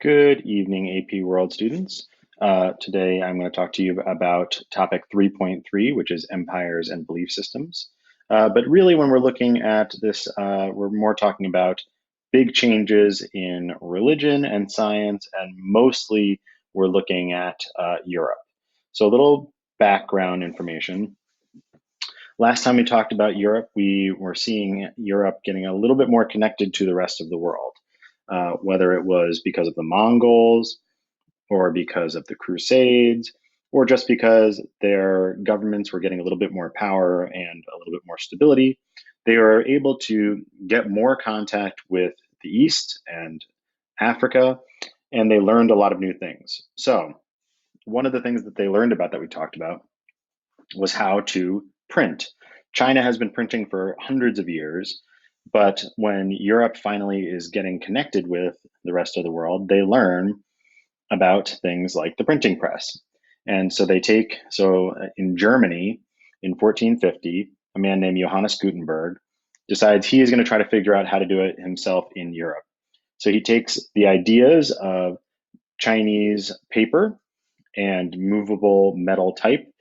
Good evening, AP World students. Today I'm going to talk to you about topic 3.3, which is empires and belief systems. But really, when we're looking at this, we're more talking about big changes in religion and science, and mostly we're looking at Europe. So a little background information. Last time we talked about Europe, we were seeing Europe getting a little bit more connected to the rest of the world, whether it was because of the Mongols, or because of the Crusades, or just because their governments were getting a little bit more power and a little bit more stability. They were able to get more contact with the East and Africa, and they learned a lot of new things. So, one of the things that they learned about that we talked about was how to print. China has been printing for hundreds of years, but when Europe finally is getting connected with the rest of the world, they learn about things like the printing press. And so in Germany in 1450, a man named Johannes Gutenberg decides he is going to try to figure out how to do it himself in Europe. So he takes the ideas of Chinese paper and movable metal type.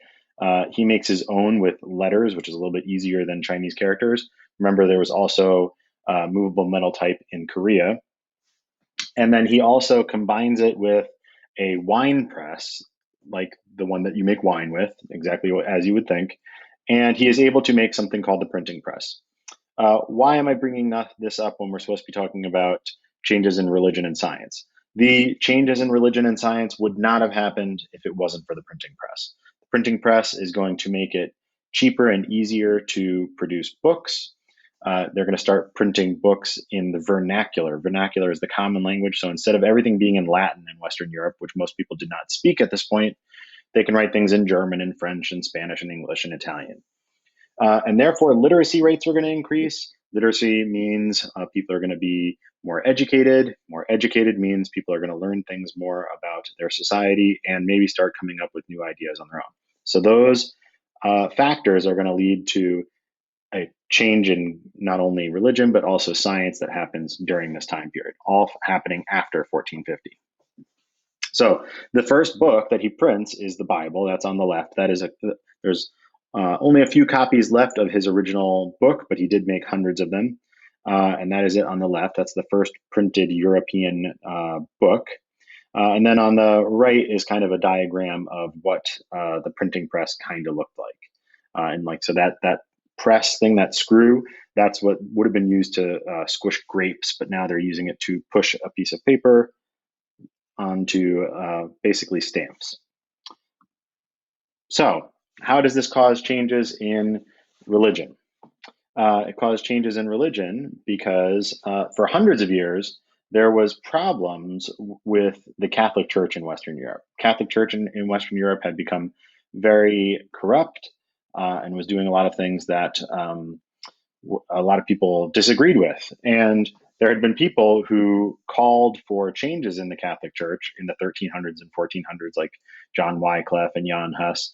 He makes his own with letters, which is a little bit easier than Chinese characters. Remember, there was also movable metal type in Korea. And then he also combines it with a wine press, like the one that you make wine with, exactly as you would think. And he is able to make something called the printing press. Why am I bringing this up when we're supposed to be talking about changes in religion and science? The changes in religion and science would not have happened if it wasn't for the printing press. The printing press is going to make it cheaper and easier to produce books. They're going to start printing books in the vernacular. Vernacular is the common language. So instead of everything being in Latin in Western Europe, which most people did not speak at this point, they can write things in German and French and Spanish and English and Italian. And therefore, literacy rates are going to increase. Literacy means people are going to be more educated. More educated means people are going to learn things more about their society and maybe start coming up with new ideas on their own. So those factors are going to lead to a change in not only religion, but also science that happens during this time period, all happening after 1450. So the first book that he prints is the Bible. That's on the left. There's only a few copies left of his original book, but he did make hundreds of them. And that is it on the left. That's the first printed European book. And then on the right is kind of a diagram of what the printing press kind of looked like. So that press thing, that screw, that's what would have been used to squish grapes, but now they're using it to push a piece of paper onto basically stamps. So how does this cause changes in religion? It caused changes in religion because for hundreds of years, there was problems with the Catholic Church in Western Europe. Catholic Church in Western Europe had become very corrupt and was doing a lot of things that a lot of people disagreed with. And there had been people who called for changes in the Catholic Church in the 1300s and 1400s, like John Wycliffe and Jan Hus.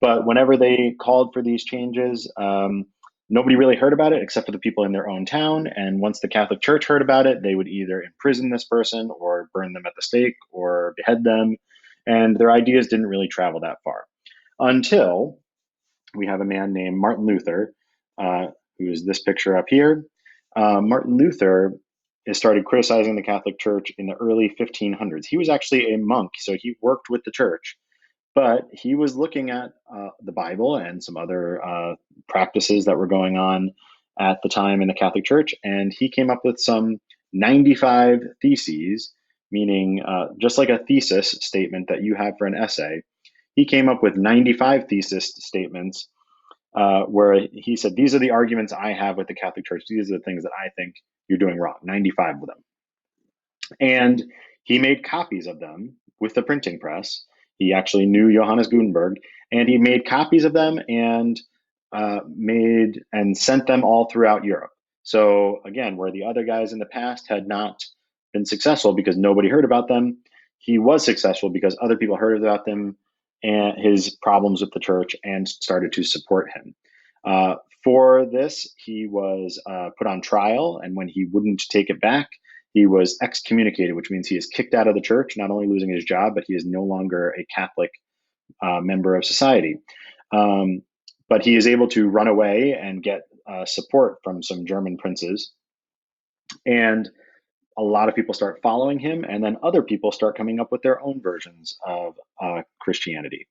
But whenever they called for these changes, nobody really heard about it except for the people in their own town. And once the Catholic Church heard about it, they would either imprison this person or burn them at the stake or behead them. And their ideas didn't really travel that far until we have a man named Martin Luther, who is this picture up here. Martin Luther started criticizing the Catholic Church in the early 1500s. He was actually a monk, so he worked with the church, but he was looking at the Bible and some other practices that were going on at the time in the Catholic Church, and he came up with some 95 theses, meaning just like a thesis statement that you have for an essay. He came up with 95 thesis statements where he said, these are the arguments I have with the Catholic Church. These are the things that I think you're doing wrong, 95 of them. And he made copies of them with the printing press. He actually knew Johannes Gutenberg, and he made copies of them and made and sent them all throughout Europe. So again, where the other guys in the past had not been successful because nobody heard about them, he was successful because other people heard about them and his problems with the church and started to support him. For this, he was put on trial, and when he wouldn't take it back, he was excommunicated, which means he is kicked out of the church, not only losing his job, but he is no longer a Catholic member of society. Um, but he is able to run away and get support from some German princes. And a lot of people start following him, and then other people start coming up with their own versions of Christianity.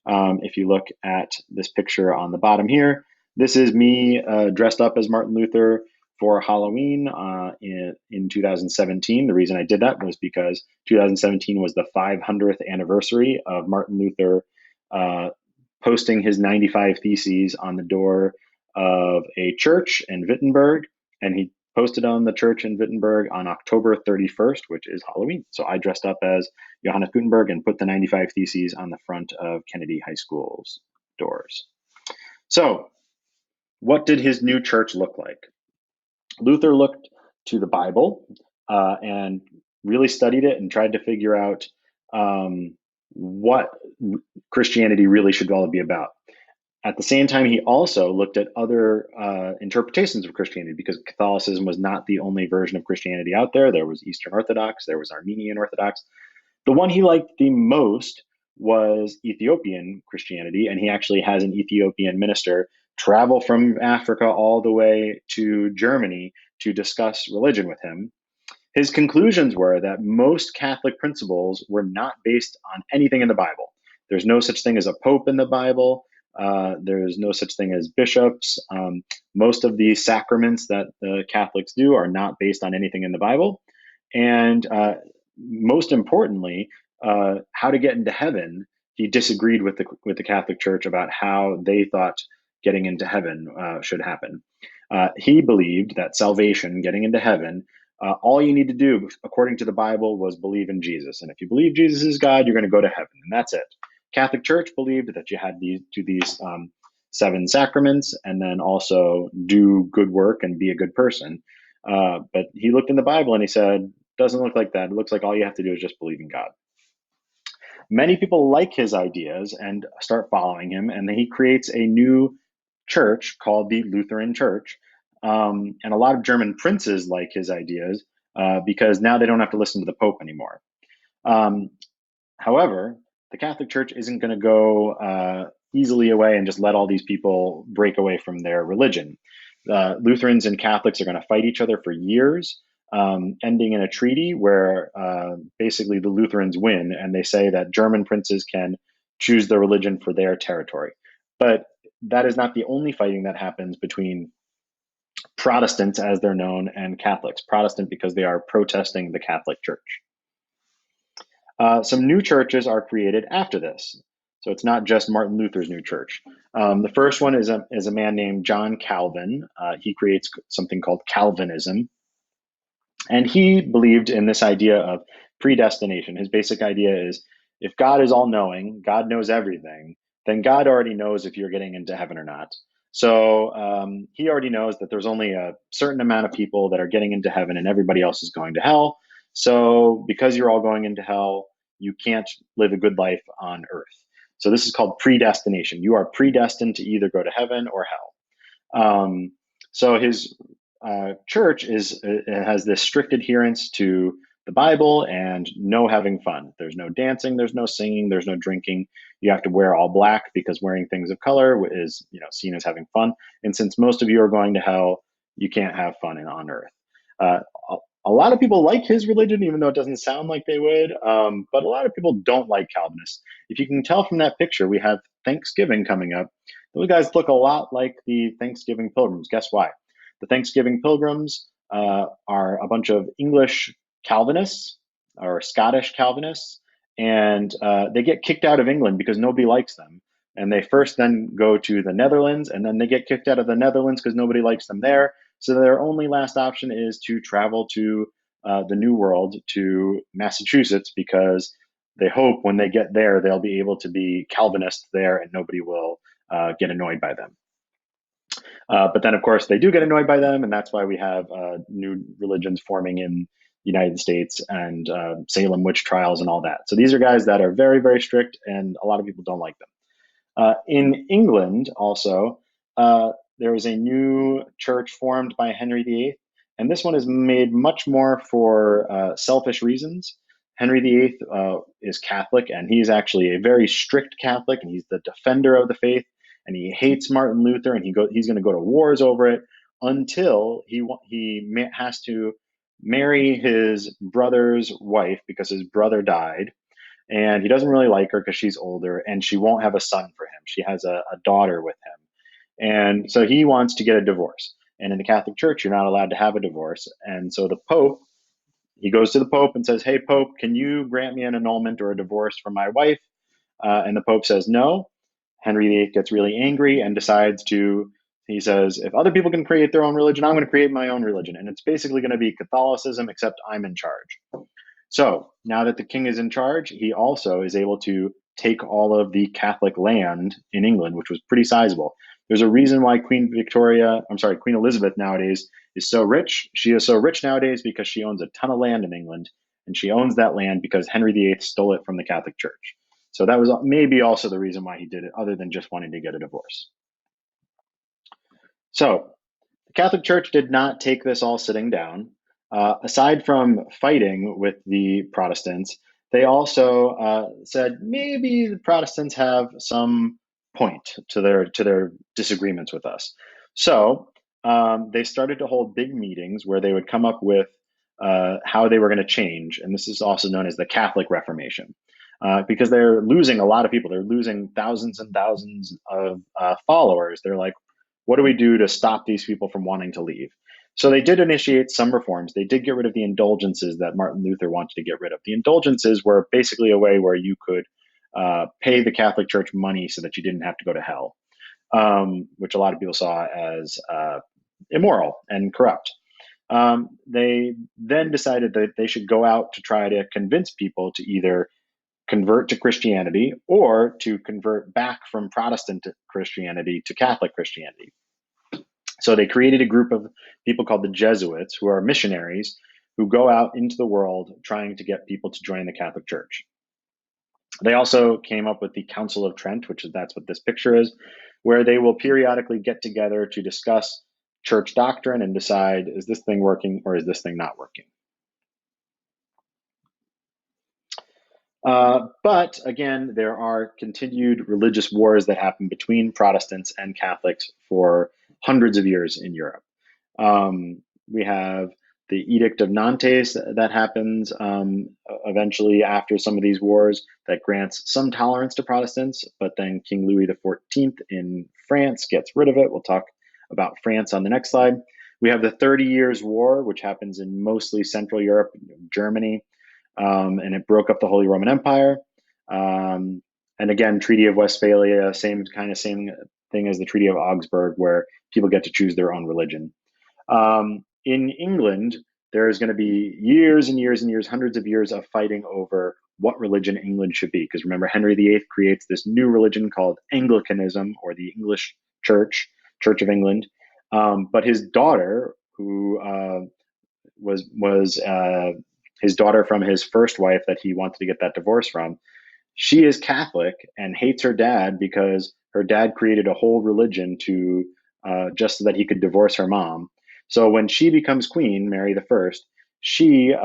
If you look at this picture on the bottom here, this is me dressed up as Martin Luther for Halloween in 2017. The reason I did that was because 2017 was the 500th anniversary of Martin Luther uh, posting his 95 Theses on the door of a church in Wittenberg. And he posted on the church in Wittenberg on October 31st, which is Halloween. So I dressed up as Johannes Gutenberg and put the 95 Theses on the front of Kennedy High School's doors. So, what did his new church look like? Luther looked to the Bible and really studied it and tried to figure out what Christianity really should all be about. At the same time, he also looked at other interpretations of Christianity, because Catholicism was not the only version of Christianity out there. There was Eastern Orthodox, there was Armenian Orthodox. The one he liked the most was Ethiopian Christianity, and he actually has an Ethiopian minister travel from Africa all the way to Germany to discuss religion with him. His conclusions were that most Catholic principles were not based on anything in the Bible. There's no such thing as a pope in the Bible. There's no such thing as bishops. Most of the sacraments that the Catholics do are not based on anything in the Bible. And most importantly, how to get into heaven, he disagreed with the Catholic Church about how they thought getting into heaven should happen. He believed that salvation, getting into heaven, all you need to do, according to the Bible, was believe in Jesus. And if you believe Jesus is God, you're going to go to heaven, and that's it. Catholic Church believed that you had to do these 7 sacraments and then also do good work and be a good person. But he looked in the Bible and he said, doesn't look like that. It looks like all you have to do is just believe in God. Many people like his ideas and start following him, and then he creates a new church called the Lutheran Church. And a lot of German princes like his ideas because now they don't have to listen to the Pope anymore. Um, However, the Catholic Church isn't going to go easily away and just let all these people break away from their religion. Lutherans and Catholics are going to fight each other for years, ending in a treaty where basically the Lutherans win, and they say that German princes can choose their religion for their territory. But that is not the only fighting that happens between Protestants, as they're known, and Catholics. Protestant because they are protesting the Catholic Church. Some new churches are created after this. So it's not just Martin Luther's new church. The first one is a man named John Calvin. He creates something called Calvinism. And he believed in this idea of predestination. His basic idea is if God is all knowing, God knows everything, then God already knows if you're getting into heaven or not. So he already knows that there's only a certain amount of people that are getting into heaven and everybody else is going to hell. So because you're all going into hell, you can't live a good life on earth. So this is called predestination. You are predestined to either go to heaven or hell. So his church has this strict adherence to the Bible and no having fun. There's no dancing, there's no singing, there's no drinking. You have to wear all black because wearing things of color is seen as having fun. And since most of you are going to hell, you can't have fun on earth. A lot of people like his religion, even though it doesn't sound like they would. But a lot of people don't like Calvinists. If you can tell from that picture, we have Thanksgiving coming up. Those guys look a lot like the Thanksgiving pilgrims. Guess why? The Thanksgiving pilgrims are a bunch of English Calvinists or Scottish Calvinists, and they get kicked out of England because nobody likes them. And they first then go to the Netherlands, and then they get kicked out of the Netherlands because nobody likes them there. So their only last option is to travel to the New World, to Massachusetts, because they hope when they get there, they'll be able to be Calvinists there and nobody will get annoyed by them. But then, of course, they do get annoyed by them, and that's why we have new religions forming in the United States and Salem witch trials and all that. So these are guys that are very, very strict, and a lot of people don't like them. In England, also, there was a new church formed by Henry VIII, And this one is made much more for selfish reasons. Henry VIII is Catholic, and he's actually a very strict Catholic, and he's the defender of the faith, and he hates Martin Luther, and he's going to go to wars over it until he has to marry his brother's wife because his brother died, and he doesn't really like her because she's older, and she won't have a son for him. She has a daughter with him, and so he wants to get a divorce. And in the Catholic Church, you're not allowed to have a divorce, and so the Pope, he goes to the Pope and says, "Hey, Pope, can you grant me an annulment or a divorce for my wife?" And the Pope says no. Henry VIII gets really angry and decides to. He says, "If other people can create their own religion, I'm going to create my own religion, and it's basically going to be Catholicism, except I'm in charge." So now that the king is in charge, he also is able to take all of the Catholic land in England, which was pretty sizable. There's a reason why Queen Elizabeth nowadays is so rich. She is so rich nowadays because she owns a ton of land in England, and she owns that land because Henry VIII stole it from the Catholic Church. So that was maybe also the reason why he did it, other than just wanting to get a divorce. So the Catholic Church did not take this all sitting down. Aside from fighting with the Protestants, they also said maybe the Protestants have some point to their disagreements with us. So they started to hold big meetings where they would come up with how they were going to change, and this is also known as the Catholic Reformation. Because they're losing a lot of people. They're losing thousands and thousands of followers. They're like, what do we do to stop these people from wanting to leave? So they did initiate some reforms. They did get rid of the indulgences that Martin Luther wanted to get rid of. The indulgences were basically a way where you could pay the Catholic Church money so that you didn't have to go to hell, which a lot of people saw as immoral and corrupt. They then decided that they should go out to try to convince people to either convert to Christianity or to convert back from Protestant Christianity to Catholic Christianity. So they created a group of people called the Jesuits, who are missionaries who go out into the world trying to get people to join the Catholic Church. They also came up with the Council of Trent, that's what this picture is, where they will periodically get together to discuss church doctrine and decide, is this thing working or is this thing not working? But again, there are continued religious wars that happen between Protestants and Catholics for hundreds of years in Europe. We have the Edict of Nantes that happens eventually after some of these wars that grants some tolerance to Protestants, but then King Louis XIV in France gets rid of it. We'll talk about France on the next slide. We have the 30 Years' War, which happens in mostly Central Europe, Germany, and it broke up the Holy Roman Empire. And again, Treaty of Westphalia, same thing as the Treaty of Augsburg, where people get to choose their own religion. In England, there is going to be years and years and years, hundreds of years of fighting over what religion England should be. Because remember, Henry VIII creates this new religion called Anglicanism, or the English Church, Church of England. But his daughter, who was his daughter from his first wife that he wanted to get that divorce from, she is Catholic and hates her dad because her dad created a whole religion to just so that he could divorce her mom. So when she becomes queen, Mary the First, she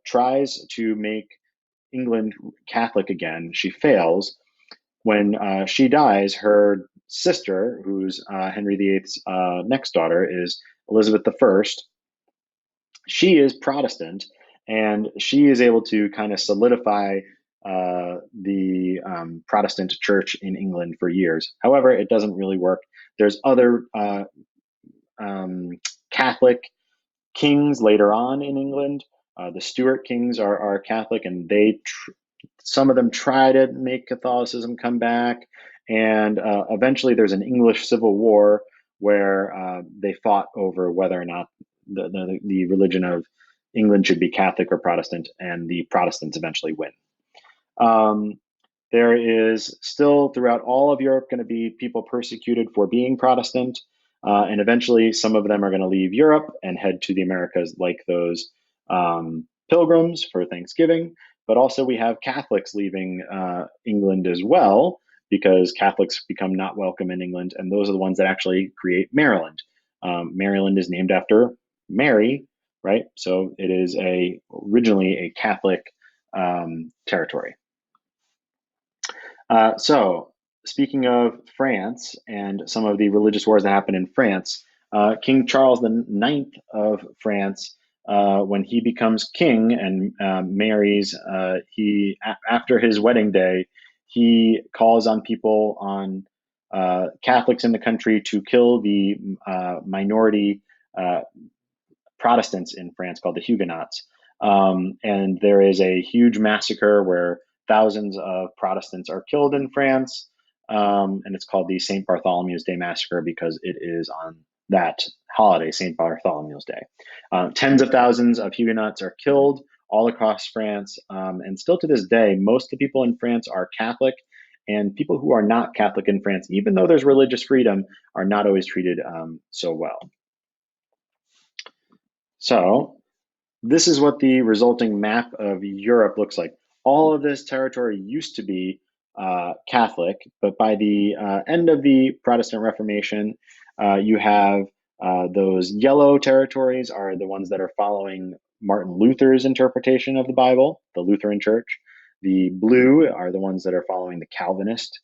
tries to make England Catholic again. She fails. When she dies, her sister, who's Henry VIII's next daughter, is Elizabeth the First. She is Protestant, and she is able to kind of solidify the Protestant church in England for years. However, it doesn't really work. There's other Catholic kings later on in England. The Stuart kings are Catholic, and some of them try to make Catholicism come back. And eventually, there's an English Civil War where they fought over whether or not the religion of England should be Catholic or Protestant, and the Protestants eventually win. There is still throughout all of Europe going to be people persecuted for being Protestant, and eventually some of them are going to leave Europe and head to the Americas, like those pilgrims for Thanksgiving. But also we have Catholics leaving England as well, because Catholics become not welcome in England, and those are the ones that actually create Maryland. Maryland is named after Mary, right? So it is originally a Catholic territory. So speaking of France and some of the religious wars that happened in France, King Charles the Ninth of France, when he becomes king and marries, after his wedding day, he calls on people, on Catholics in the country, to kill the minority uh, Protestants in France called the Huguenots. And there is a huge massacre where thousands of Protestants are killed in France. And it's called the St. Bartholomew's Day Massacre because it is on that holiday, St. Bartholomew's Day. Tens of thousands of Huguenots are killed all across France. And still to this day, most of the people in France are Catholic. And people who are not Catholic in France, even though there's religious freedom, are not always treated so well. So this is what the resulting map of Europe looks like. All of this territory used to be Catholic, but by the end of the Protestant Reformation, you have those yellow territories are the ones that are following Martin Luther's interpretation of the Bible, the Lutheran Church. The blue are the ones that are following the Calvinist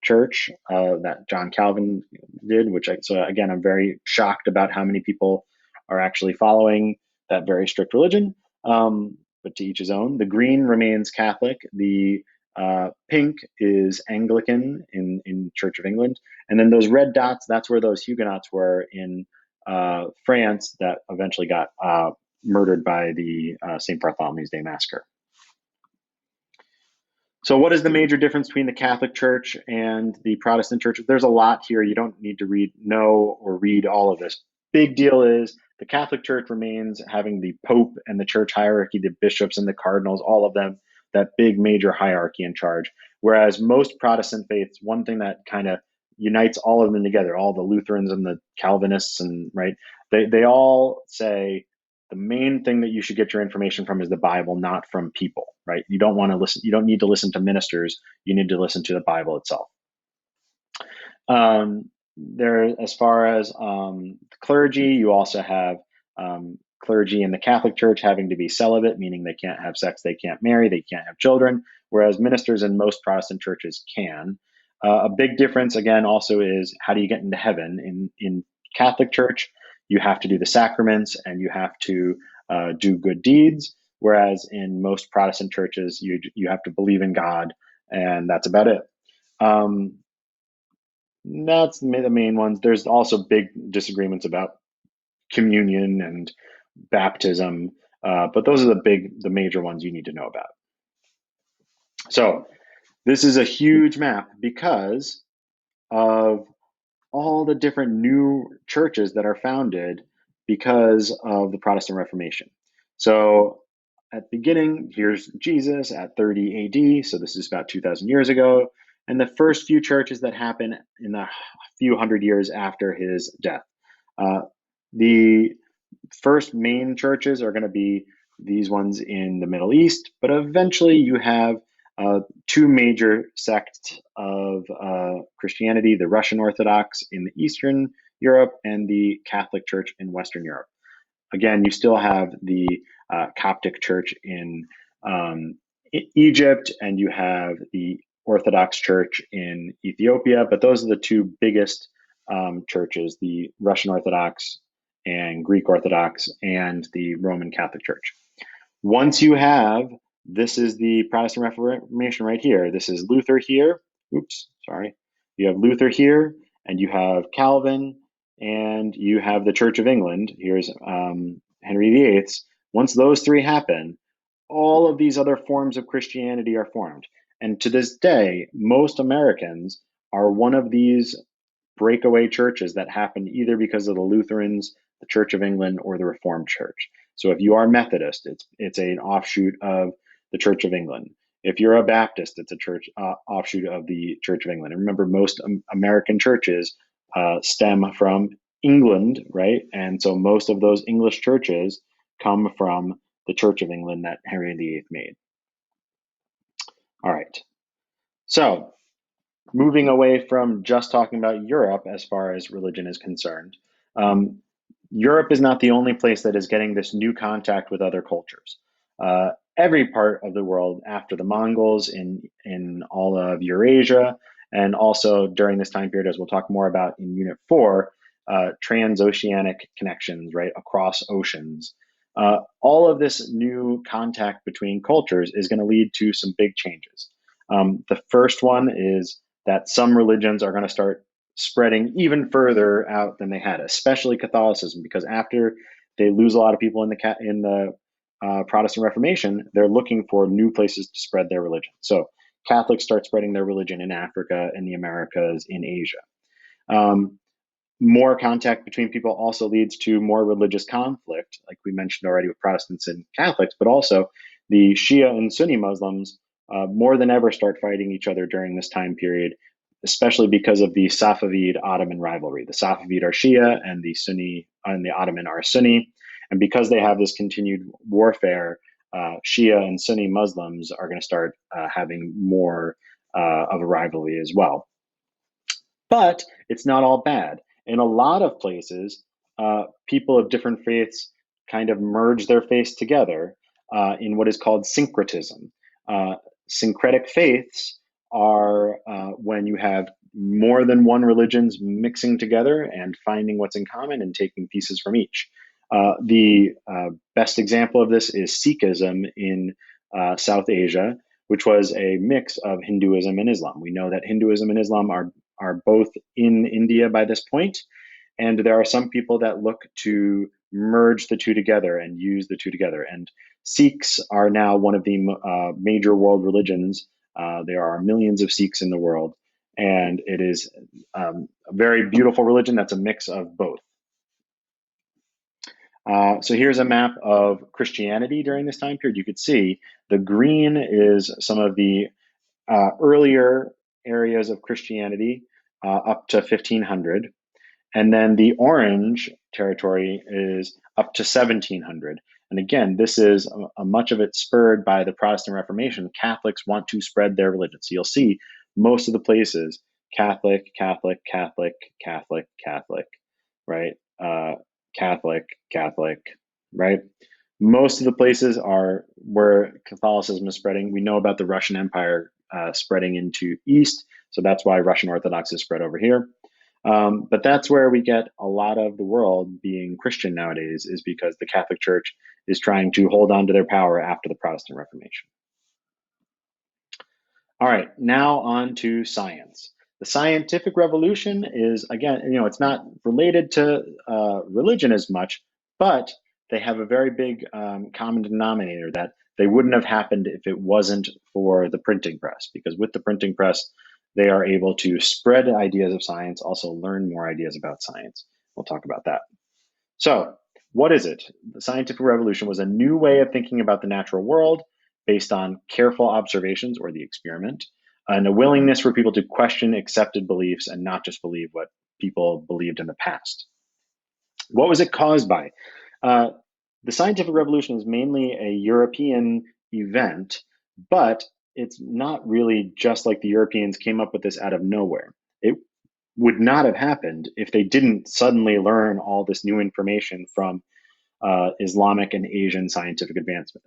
church that John Calvin did, so again, I'm very shocked about how many people are actually following that very strict religion, but to each his own. The green remains Catholic. The pink is Anglican in Church of England. And then those red dots, that's where those Huguenots were in France that eventually got murdered by the St. Bartholomew's Day Massacre. So what is the major difference between the Catholic Church and the Protestant Church? There's a lot here. You don't need to know or read all of this. Big deal is the Catholic Church remains having the Pope and the church hierarchy, the bishops and the cardinals, all of them, that big major hierarchy in charge. Whereas most Protestant faiths, one thing that kind of unites all of them together, all the Lutherans and the Calvinists, and right, they all say the main thing that you should get your information from is the Bible, not from people, right? You don't want to listen. You don't need to listen to ministers. You need to listen to the Bible itself. As far as clergy, you also have clergy in the Catholic Church having to be celibate, meaning they can't have sex, they can't marry, they can't have children, whereas ministers in most Protestant churches can. A big difference, again, also is how do you get into heaven? In Catholic Church, you have to do the sacraments and you have to do good deeds, whereas in most Protestant churches, you have to believe in God, and that's about it. That's the main ones. There's also big disagreements about communion and baptism, but those are the major ones you need to know about. So this is a huge map because of all the different new churches that are founded because of the Protestant Reformation. So at the beginning, here's Jesus at 30 AD. So this is about 2,000 years ago. And the first few churches that happen in the few hundred years after his death. The first main churches are going to be these ones in the Middle East, but eventually you have two major sects of Christianity, the Russian Orthodox in the Eastern Europe and the Catholic Church in Western Europe. Again, you still have the Coptic Church in Egypt, and you have the Orthodox Church in Ethiopia, but those are the two biggest churches, the Russian Orthodox and Greek Orthodox and the Roman Catholic Church. Once you have, this is the Protestant Reformation right here. This is Luther here. Oops, sorry. You have Luther here, and you have Calvin, and you have the Church of England. Here's Henry VIII. Once those three happen, all of these other forms of Christianity are formed. And to this day, most Americans are one of these breakaway churches that happened either because of the Lutherans, the Church of England, or the Reformed Church. So if you are Methodist, it's an offshoot of the Church of England. If you're a Baptist, it's a church offshoot of the Church of England. And remember, most American churches stem from England, right? And so most of those English churches come from the Church of England that Henry VIII made. All right. So moving away from just talking about Europe as far as religion is concerned, Europe is not the only place that is getting this new contact with other cultures. Every part of the world after the Mongols in all of Eurasia, and also during this time period, as we'll talk more about in Unit 4, transoceanic connections, right, across oceans. All of this new contact between cultures is going to lead to some big changes. The first one is that some religions are going to start spreading even further out than they had, especially Catholicism, because after they lose a lot of people in the Protestant Reformation, they're looking for new places to spread their religion. So Catholics start spreading their religion in Africa, in the Americas, in Asia. More contact between people also leads to more religious conflict, like we mentioned already with Protestants and Catholics, but also the Shia and Sunni Muslims more than ever start fighting each other during this time period, especially because of the Safavid Ottoman rivalry. The Safavid are Shia and the Sunni and the Ottoman are Sunni. And because they have this continued warfare, Shia and Sunni Muslims are going to start having more of a rivalry as well. But it's not all bad. In a lot of places, people of different faiths kind of merge their faiths together in what is called syncretism. Syncretic faiths are when you have more than one religions mixing together and finding what's in common and taking pieces from each. The best example of this is Sikhism in South Asia, which was a mix of Hinduism and Islam. We know that Hinduism and Islam are both in India by this point, and there are some people that look to merge the two together and use the two together. And Sikhs are now one of the major world religions. There are millions of Sikhs in the world, and it is a very beautiful religion that's a mix of both. So here's a map of Christianity during this time period. You could see the green is some of the earlier areas of Christianity up to 1500. And then the orange territory is up to 1700. And again, this is much of it spurred by the Protestant Reformation. Catholics want to spread their religion. So you'll see most of the places, Catholic, Catholic, Catholic, Catholic, Catholic, right? Catholic, Catholic, right? Most of the places are where Catholicism is spreading. We know about the Russian Empire spreading into East, so that's why Russian Orthodox is spread over here. But that's where we get a lot of the world being Christian nowadays, is because the Catholic Church is trying to hold on to their power after the Protestant Reformation. All right, now on to science. The scientific revolution is, again, it's not related to religion as much, but they have a very big common denominator that they wouldn't have happened if it wasn't for the printing press, because with the printing press, they are able to spread ideas of science, also learn more ideas about science. We'll talk about that. So, what is it? The scientific revolution was a new way of thinking about the natural world based on careful observations or the experiment, and a willingness for people to question accepted beliefs and not just believe what people believed in the past. What was it caused by? The scientific revolution is mainly a European event, but it's not really just like the Europeans came up with this out of nowhere. It would not have happened if they didn't suddenly learn all this new information from Islamic and Asian scientific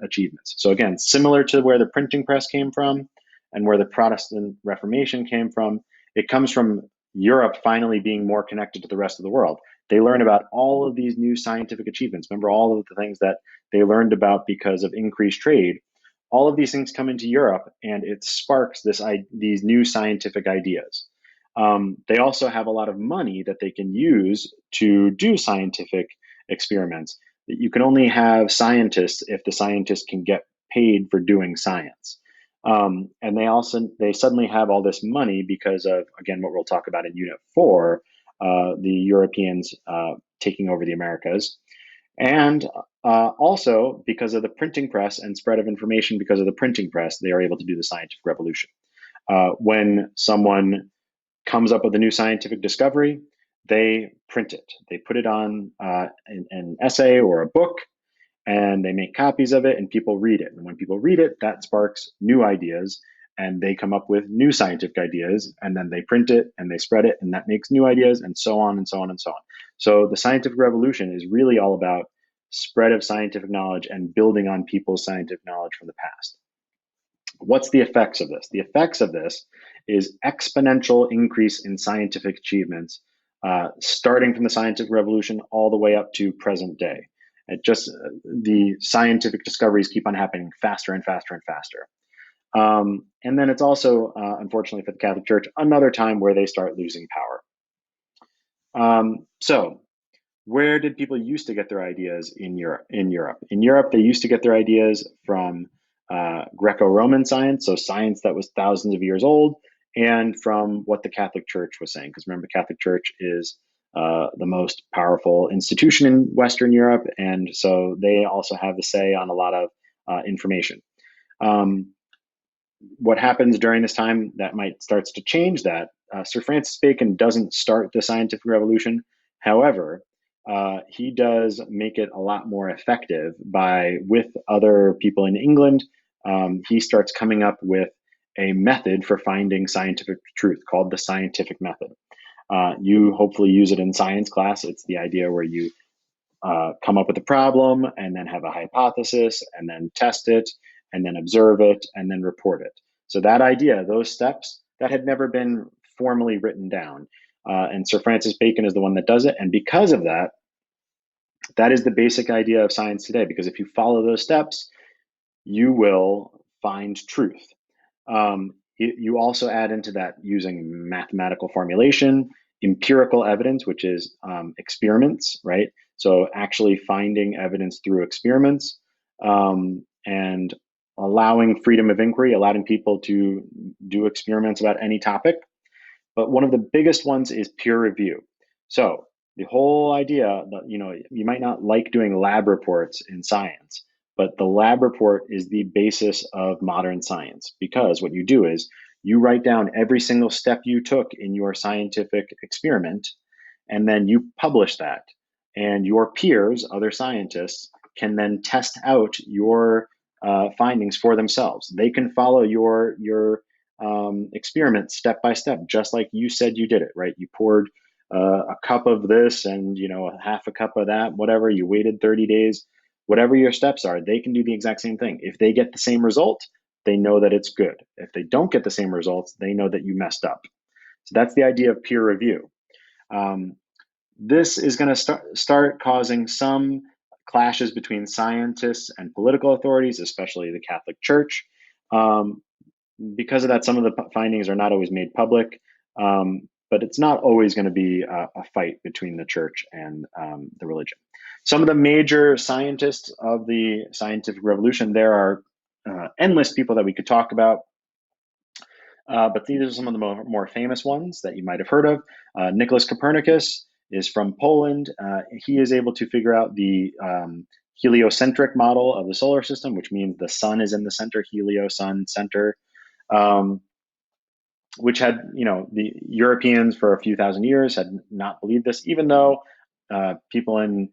achievements. So again, similar to where the printing press came from and where the Protestant Reformation came from, it comes from Europe finally being more connected to the rest of the world. They learn about all of these new scientific achievements. Remember all of the things that they learned about because of increased trade. All of these things come into Europe, and it sparks these new scientific ideas. They also have a lot of money that they can use to do scientific experiments. You can only have scientists if the scientists can get paid for doing science. And they suddenly have all this money because of, again, what we'll talk about in Unit 4, the Europeans taking over the Americas. And also because of the printing press and spread of information because of the printing press, they are able to do the scientific revolution. When someone comes up with a new scientific discovery, they print it. They put it on an essay or a book, and they make copies of it, and people read it. And when people read it, that sparks new ideas, and they come up with new scientific ideas, and then they print it and they spread it, and that makes new ideas, and so on and so on and so on. So the scientific revolution is really all about spread of scientific knowledge and building on people's scientific knowledge from the past. What's the effects of this? The effects of this is exponential increase in scientific achievements, starting from the scientific revolution all the way up to present day. The scientific discoveries keep on happening faster and faster and faster. And then it's also, unfortunately for the Catholic Church, another time where they start losing power. So where did people used to get their ideas in Europe? In Europe, they used to get their ideas from Greco-Roman science, so science that was thousands of years old, and from what the Catholic Church was saying. Because remember, the Catholic Church is the most powerful institution in Western Europe, and so they also have the say on a lot of information. What happens during this time that might starts to change that? Sir Francis Bacon doesn't start the scientific revolution. However, he does make it a lot more effective by, with other people in England, he starts coming up with a method for finding scientific truth called the scientific method. You hopefully use it in science class. It's the idea where you come up with a problem and then have a hypothesis and then test it and then observe it and then report it. So that idea, those steps, that had never been formally written down. And Sir Francis Bacon is the one that does it. And because of that, that is the basic idea of science today, because if you follow those steps, you will find truth. You also add into that using mathematical formulation, empirical evidence, which is experiments, right? So actually finding evidence through experiments, and allowing freedom of inquiry, allowing people to do experiments about any topic. But one of the biggest ones is peer review. So the whole idea that, you might not like doing lab reports in science, but the lab report is the basis of modern science, because what you do is you write down every single step you took in your scientific experiment, and then you publish that. And your peers, other scientists, can then test out your findings for themselves. They can follow your experiment step by step, just like you said you did it, right? You poured a cup of this and a half a cup of that, whatever. You waited 30 days, whatever your steps are. They can do the exact same thing. If they get the same result, they know that it's good. If they don't get the same results, they know that you messed up. So that's the idea of peer review. This is going to start causing some clashes between scientists and political authorities, especially the Catholic Church. Because of that, some of the findings are not always made public, but it's not always going to be a fight between the church and the religion. Some of the major scientists of the scientific revolution, there are endless people that we could talk about, but these are some of the more famous ones that you might have heard of. Nicholas Copernicus is from Poland. He is able to figure out the heliocentric model of the solar system, which means the sun is in the center, helio, sun, center. Which had, the Europeans for a few thousand years had not believed this, even though people in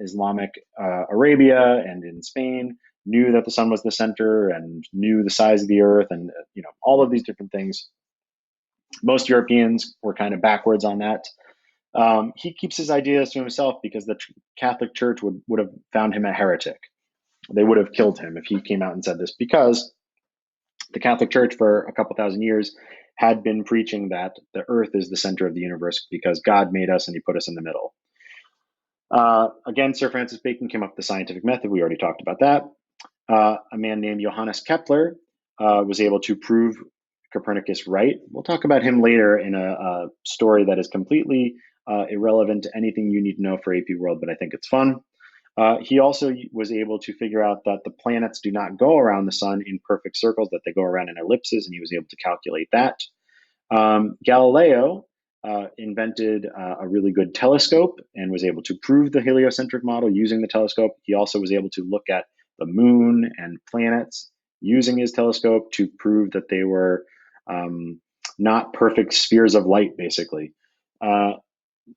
Islamic Arabia and in Spain knew that the sun was the center and knew the size of the earth and, all of these different things. Most Europeans were kind of backwards on that. He keeps his ideas to himself because the Catholic Church would have found him a heretic. They would have killed him if he came out and said this, because the Catholic Church for a couple thousand years had been preaching that the earth is the center of the universe because God made us and he put us in the middle. Again, Sir Francis Bacon came up with the scientific method. We already talked about that. A man named Johannes Kepler was able to prove Copernicus right. We'll talk about him later in a story that is completely irrelevant to anything you need to know for AP World, but I think it's fun. He also was able to figure out that the planets do not go around the sun in perfect circles, that they go around in ellipses, and he was able to calculate that. Galileo invented a really good telescope and was able to prove the heliocentric model using the telescope. He also was able to look at the moon and planets using his telescope to prove that they were not perfect spheres of light, basically.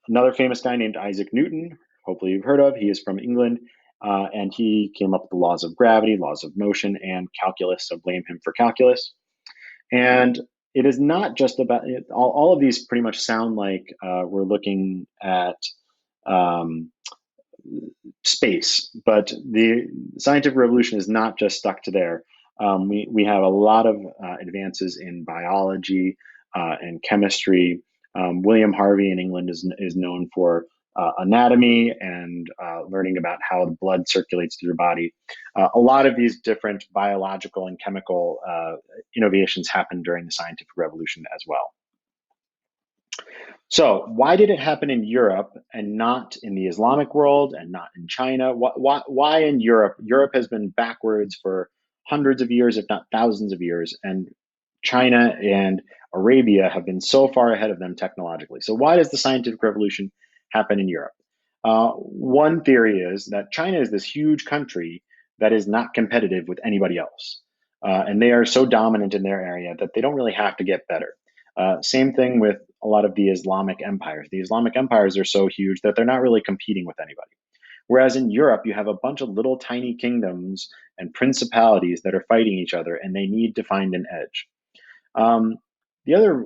Another famous guy named Isaac Newton, hopefully you've heard of, he is from England, and he came up with the laws of gravity, laws of motion, and calculus, so blame him for calculus. And it is not just about, all of these pretty much sound like we're looking at um, space. But the scientific revolution is not just stuck to there. We have a lot of advances in biology and chemistry. William Harvey in England is known for anatomy and learning about how the blood circulates through your body. A lot of these different biological and chemical innovations happened during the scientific revolution as well. So, why did it happen in Europe and not in the Islamic world and not in China? Why in Europe? Europe has been backwards for hundreds of years, if not thousands of years, and China and Arabia have been so far ahead of them technologically. So, why does the scientific revolution happen in Europe? One theory is that China is this huge country that is not competitive with anybody else. And they are so dominant in their area that they don't really have to get better. Same thing with a lot of the Islamic empires. The Islamic empires are so huge that they're not really competing with anybody. Whereas in Europe, you have a bunch of little tiny kingdoms and principalities that are fighting each other, and they need to find an edge. Um, the other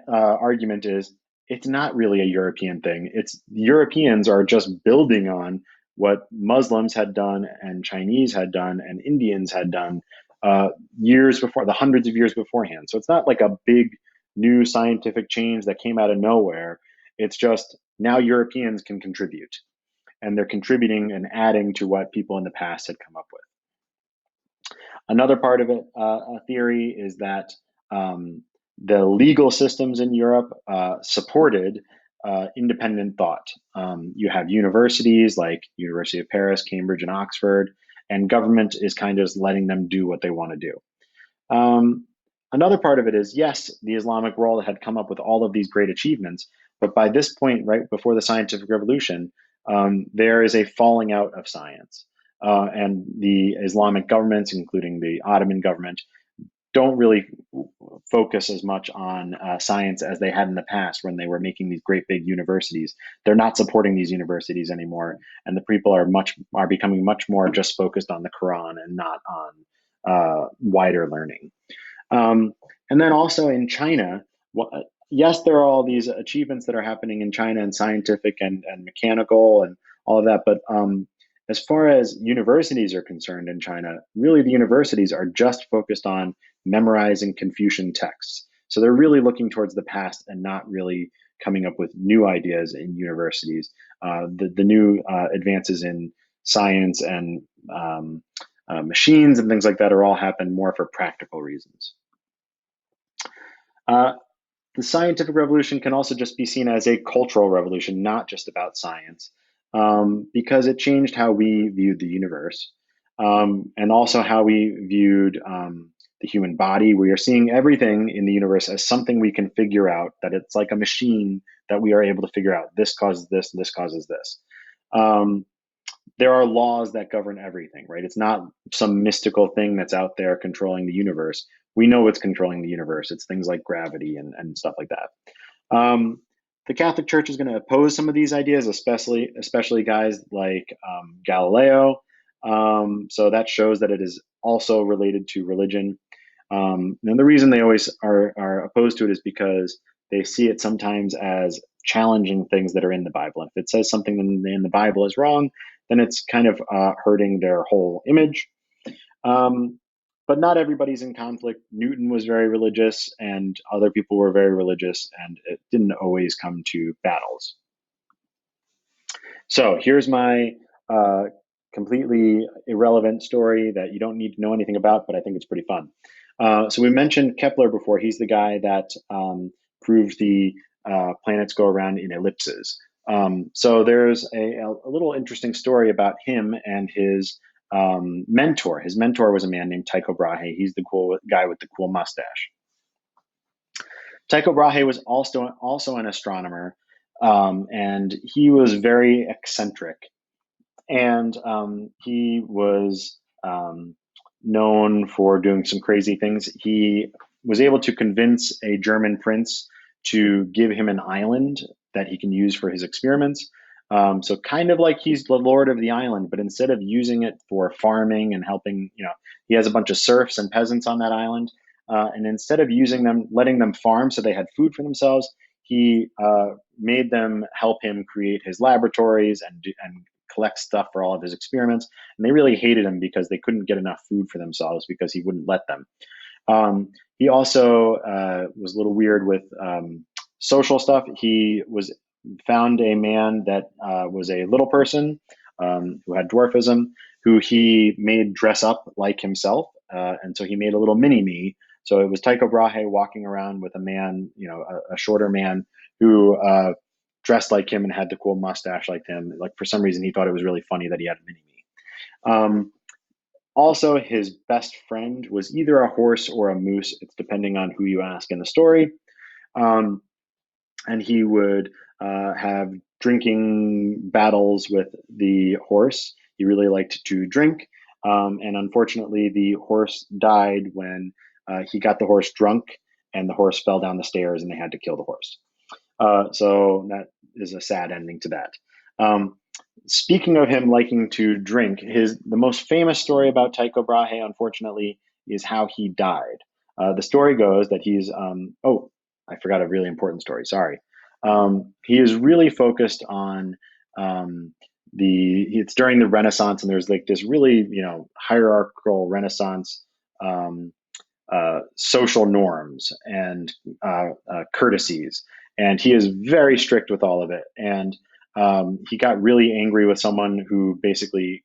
argument is it's not really a European thing. It's Europeans are just building on what Muslims had done and Chinese had done and Indians had done uh, years before, the hundreds of years beforehand. So it's not like a big new scientific change that came out of nowhere. It's just now Europeans can contribute, and they're contributing and adding to what people in the past had come up with. Another part of it, a theory, is that um, the legal systems in Europe supported independent thought. You have universities like University of Paris, Cambridge, and Oxford, and government is kind of just letting them do what they want to do. Another part of it is, yes, the Islamic world had come up with all of these great achievements, but by this point, right before the scientific revolution, there is a falling out of science. And the Islamic governments, including the Ottoman government, don't really focus as much on science as they had in the past when they were making these great big universities. They're not supporting these universities anymore, and the people are becoming much more just focused on the Quran and not on wider learning. Um, and then also in China, yes, there are all these achievements that are happening in China in scientific and mechanical and all of that. But as far as universities are concerned in China, really the universities are just focused on memorizing Confucian texts. So they're really looking towards the past and not really coming up with new ideas in universities. The new advances in science and machines and things like that are all happen more for practical reasons. Uh, the scientific revolution can also just be seen as a cultural revolution, not just about science, because it changed how we viewed the universe and also how we viewed the human body. We are seeing everything in the universe as something we can figure out, that it's like a machine that we are able to figure out. This causes this, and this causes this. Um, there are laws that govern everything, right? It's not some mystical thing that's out there controlling the universe. We know what's controlling the universe. It's things like gravity and stuff like that. The Catholic Church is going to oppose some of these ideas, especially guys like Galileo. So that shows that it is also related to religion. And the reason they always are opposed to it is because they see it sometimes as challenging things that are in the Bible. If it says something in the Bible is wrong, then it's kind of hurting their whole image. Um, but not everybody's in conflict. Newton was very religious, and other people were very religious, and it didn't always come to battles. So here's my uh, completely irrelevant story that you don't need to know anything about, but I think it's pretty fun. So we mentioned Kepler before. He's the guy that proved the planets go around in ellipses. So there's a little interesting story about him and his mentor. His mentor was a man named Tycho Brahe. He's the cool guy with the cool mustache. Tycho Brahe was also an astronomer, and he was very eccentric, and he was known for doing some crazy things. He was able to convince a German prince to give him an island that he can use for his experiments. So kind of like he's the lord of the island, but instead of using it for farming and helping, he has a bunch of serfs and peasants on that island. And instead of using them, letting them farm so they had food for themselves, he made them help him create his laboratories and collect stuff for all of his experiments. And they really hated him because they couldn't get enough food for themselves because he wouldn't let them. He also was a little weird with social stuff. He was found a man that was a little person who had dwarfism, who he made dress up like himself, and so he made a little mini me. So it was Tycho Brahe walking around with a man, a shorter man who dressed like him and had the cool mustache like him. Like for some reason, he thought it was really funny that he had a mini me. Also, his best friend was either a horse or a moose. It's depending on who you ask in the story. Um, and he would have drinking battles with the horse. He really liked to drink. And unfortunately, the horse died when he got the horse drunk and the horse fell down the stairs and they had to kill the horse. So that is a sad ending to that. Speaking of him liking to drink, the most famous story about Tycho Brahe, unfortunately, is how he died. The story goes that I forgot a really important story. Sorry. He is really focused on it's during the Renaissance, and there's like this really, hierarchical Renaissance social norms and courtesies. And he is very strict with all of it. And he got really angry with someone who basically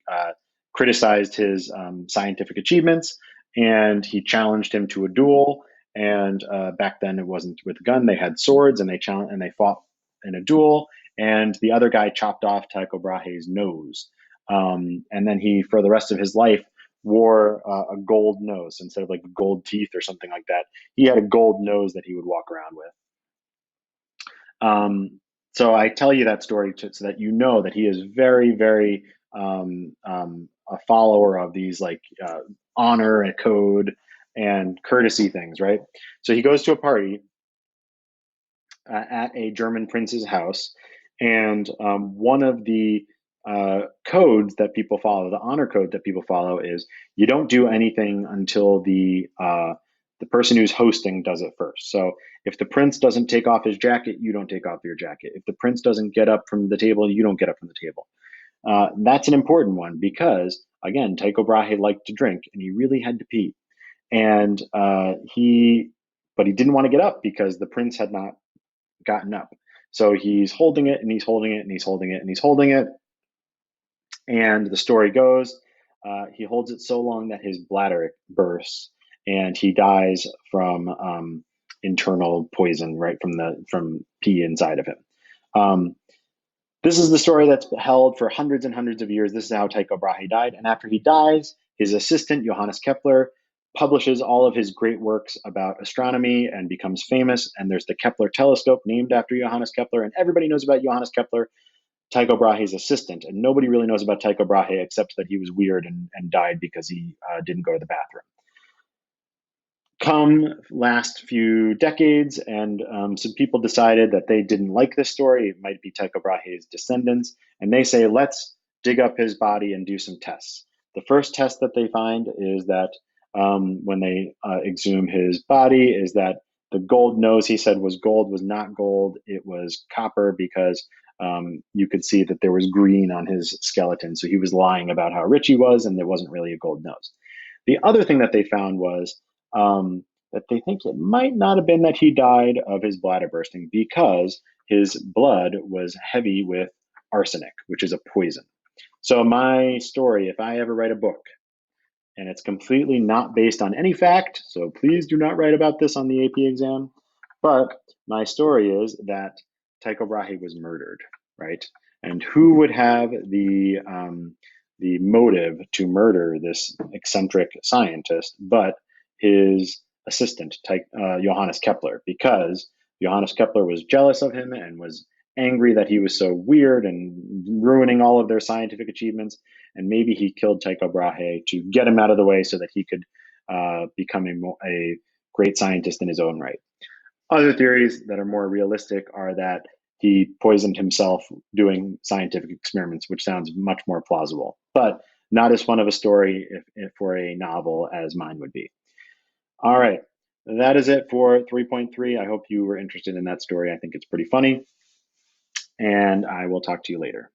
criticized his scientific achievements, and he challenged him to a duel. And back then, it wasn't with a gun; they had swords, and they fought in a duel. And the other guy chopped off Tycho Brahe's nose, and then he, for the rest of his life, wore a gold nose instead of like gold teeth or something like that. He had a gold nose that he would walk around with. So I tell you that story so that you know that he is very, very a follower of these like honor and code and courtesy things, right? So he goes to a party at a German prince's house, and one of the codes that people follow, the honor code that people follow, is you don't do anything until the person who's hosting does it first. So if the prince doesn't take off his jacket, you don't take off your jacket. If the prince doesn't get up from the table, you don't get up from the table. That's an important one because, again, Tycho Brahe liked to drink and he really had to pee. And but he didn't want to get up because the prince had not gotten up. So he's holding it and he's holding it and he's holding it and he's holding it. And the story goes, he holds it so long that his bladder bursts and he dies from internal poison, right from pee inside of him. This is the story that's held for hundreds and hundreds of years. This is how Tycho Brahe died. And after he dies, his assistant, Johannes Kepler, publishes all of his great works about astronomy and becomes famous. And there's the Kepler telescope named after Johannes Kepler. And everybody knows about Johannes Kepler, Tycho Brahe's assistant. And nobody really knows about Tycho Brahe except that he was weird and died because he didn't go to the bathroom. Come last few decades, and some people decided that they didn't like this story. It might be Tycho Brahe's descendants, and they say, let's dig up his body and do some tests. The first test that they find is that when they exhume his body, is that the gold nose he said was gold was not gold. It was copper because you could see that there was green on his skeleton. So he was lying about how rich he was, and there wasn't really a gold nose. The other thing that they found was that they think it might not have been that he died of his bladder bursting because his blood was heavy with arsenic, which is a poison. So my story, if I ever write a book, and it's completely not based on any fact, so please do not write about this on the AP exam, but my story is that Tycho Brahe was murdered, right? And who would have the motive to murder this eccentric scientist but his assistant, Johannes Kepler, because Johannes Kepler was jealous of him and was angry that he was so weird and ruining all of their scientific achievements. And maybe he killed Tycho Brahe to get him out of the way so that he could become a great scientist in his own right. Other theories that are more realistic are that he poisoned himself doing scientific experiments, which sounds much more plausible, but not as fun of a story if for a novel as mine would be. All right. that is it for 3.3. I hope you were interested in that story. I think it's pretty funny, and I will talk to you later.